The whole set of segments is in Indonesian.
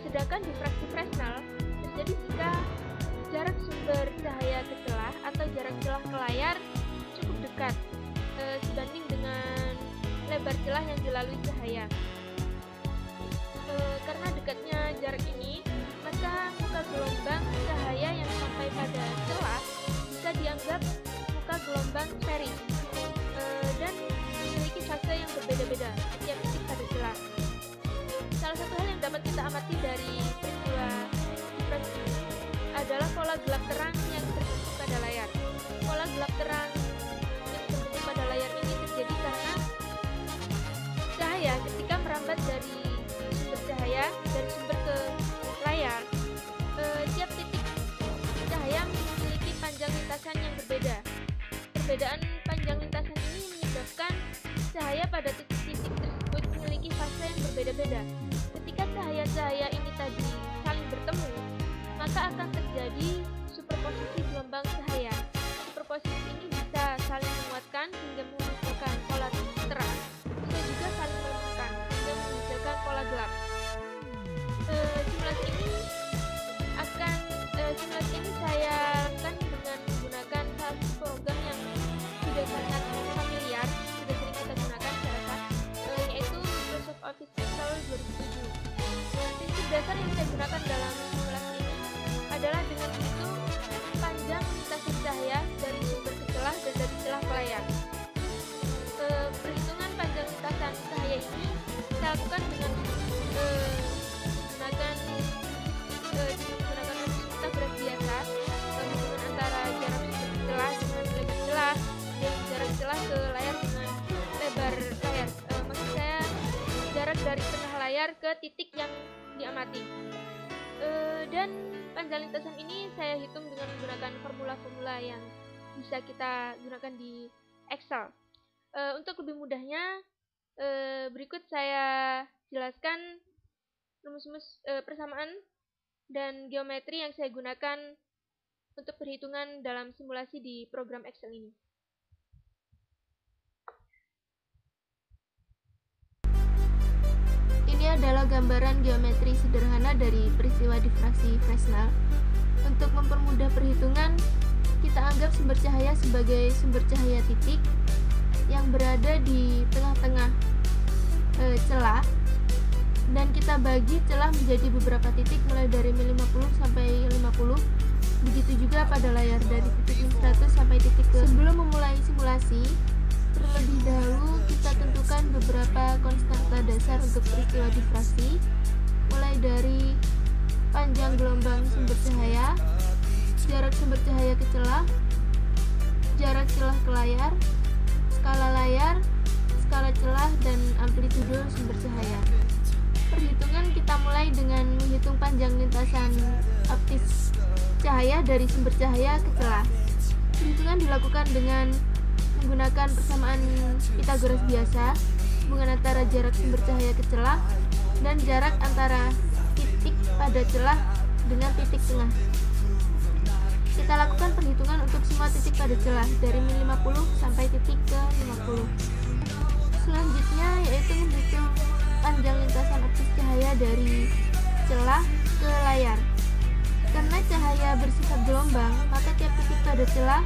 Sedangkan difraksi Fresnel terjadi jika jarak sumber cahaya ke celah atau jarak celah ke layar cukup dekat sebanding dengan lebar celah yang dilalui cahaya. Karena dekatnya jarak ini, maka muka gelombang cahaya yang sampai pada celah bisa dianggap muka gelombang sferis dan memiliki fase yang berbeda-beda setiap titik pada celah. Salah satu hal yang dapat kita amati dari peristiwa difraksi adalah pola gelap terang yang terbentuk pada layar. Pola gelap terang yang terbentuk pada layar ini terjadi karena cahaya ketika merambat dari sumber cahaya dari sumber ke layar, tiap titik cahaya memiliki panjang lintasan yang berbeda. Perbedaan panjang lintasan ini menyebabkan cahaya pada titik-titik tersebut memiliki fase yang berbeda-beda. Ketika cahaya-cahaya ini tadi saling bertemu, maka akan terjadi superposisi gelombang cahaya. Superposisi ini bisa saling menguatkan hingga menghasilkan pola terang, bisa juga saling melemahkan hingga menghasilkan pola gelap. Simulasi ini saya lakukan dengan menggunakan satu program yang sudah sangat familiar, sudah sering kita gunakan saya rasa, yaitu Microsoft Office Excel 2007. Prinsip dasar yang saya gunakan dalam simulasi ini adalah dengan menghitung panjang lintasan cahaya dari sumber ke celah dan dari celah ke layar. Perhitungan panjang lintasan cahaya ini saya lakukan dengan menggunakan graf biasa, hubungan antara jarak sumber ke celah dengan lebar celah dan jarak celah ke layar dengan lebar layar. Maksud saya jarak dari tengah layar ke titik yang diamati. Dan panjang lintasan ini saya hitung dengan menggunakan formula-formula yang bisa kita gunakan di Excel. Untuk lebih mudahnya, berikut saya jelaskan rumus-rumus persamaan dan geometri yang saya gunakan untuk perhitungan dalam simulasi di program Excel ini. Ini adalah gambaran geometri sederhana dari peristiwa difraksi Fresnel. Untuk mempermudah perhitungan, kita anggap sumber cahaya sebagai sumber cahaya titik yang berada di tengah-tengah celah, dan kita bagi celah menjadi beberapa titik mulai dari min 50 sampai 50. Begitu juga pada layar dari titik min 100 sampai titik ke. Sebelum memulai simulasi, terlebih dahulu kita tentukan beberapa konstanta dasar untuk peristiwa difraksi, mulai dari panjang gelombang sumber cahaya, jarak sumber cahaya ke celah, jarak celah ke layar, skala celah, dan amplitudo sumber cahaya. Perhitungan kita mulai dengan menghitung panjang lintasan optis cahaya dari sumber cahaya ke celah. Perhitungan dilakukan dengan menggunakan persamaan Pythagoras biasa, hubungan antara jarak sumber cahaya ke celah dan jarak antara titik pada celah dengan titik tengah. Kita lakukan perhitungan untuk semua titik pada celah dari min 50 sampai titik ke 50. Selanjutnya yaitu menghitung panjang lintasan optis cahaya dari celah ke layar. Karena cahaya bersifat gelombang, maka tiap titik pada celah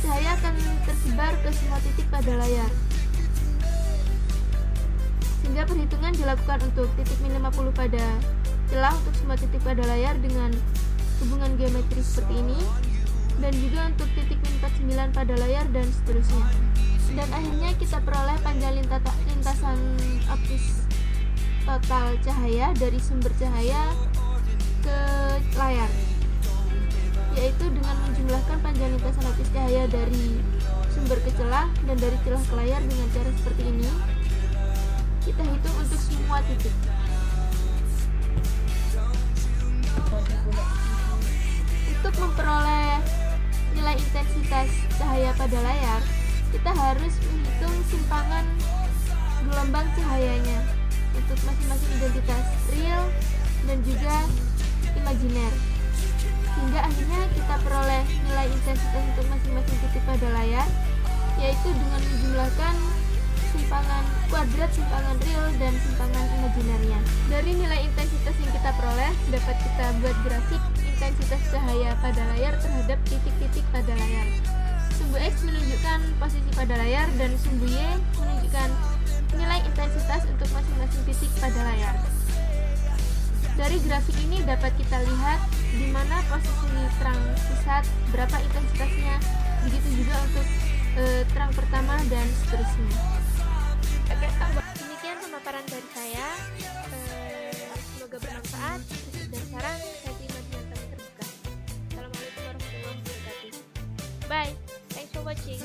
cahaya akan tersebar ke semua titik pada layar. Sehingga perhitungan dilakukan untuk titik min 50 pada celah untuk semua titik pada layar dengan hubungan geometri seperti ini, dan juga untuk titik min 49 pada layar, dan seterusnya. Dan akhirnya kita peroleh panjang lintasan optis total cahaya dari sumber cahaya ke layar, yaitu dengan menjumlahkan panjang lintasan optis cahaya dari sumber ke celah dan dari celah ke layar dengan cara seperti ini. Kita hitung untuk semua titik. Untuk memperoleh nilai intensitas cahaya pada layar, kita harus menghitung simpangan gelombang cahayanya untuk masing-masing identitas real dan juga imajiner, hingga akhirnya kita peroleh nilai intensitas untuk masing-masing titik pada layar, yaitu dengan menjumlahkan simpangan kuadrat, simpangan real, dan simpangan imajinernya. Dari nilai intensitas yang kita peroleh, dapat kita buat grafik intensitas cahaya pada layar terhadap titik-titik pada layar. Sumbu X menunjukkan posisi pada layar dan sumbu Y menunjukkan nilai intensitas untuk masing-masing titik pada layar. Dari grafik ini dapat kita lihat di mana posisi terang pusat, berapa intensitasnya, begitu juga untuk terang pertama dan seterusnya. Demikian pemaparan dari saya. Semoga bermanfaat. Kritik dan saran saya terima dengan tangan terbuka. Assalamualaikum warahmatullahi wabarakatuh. Bye. Thanks for watching.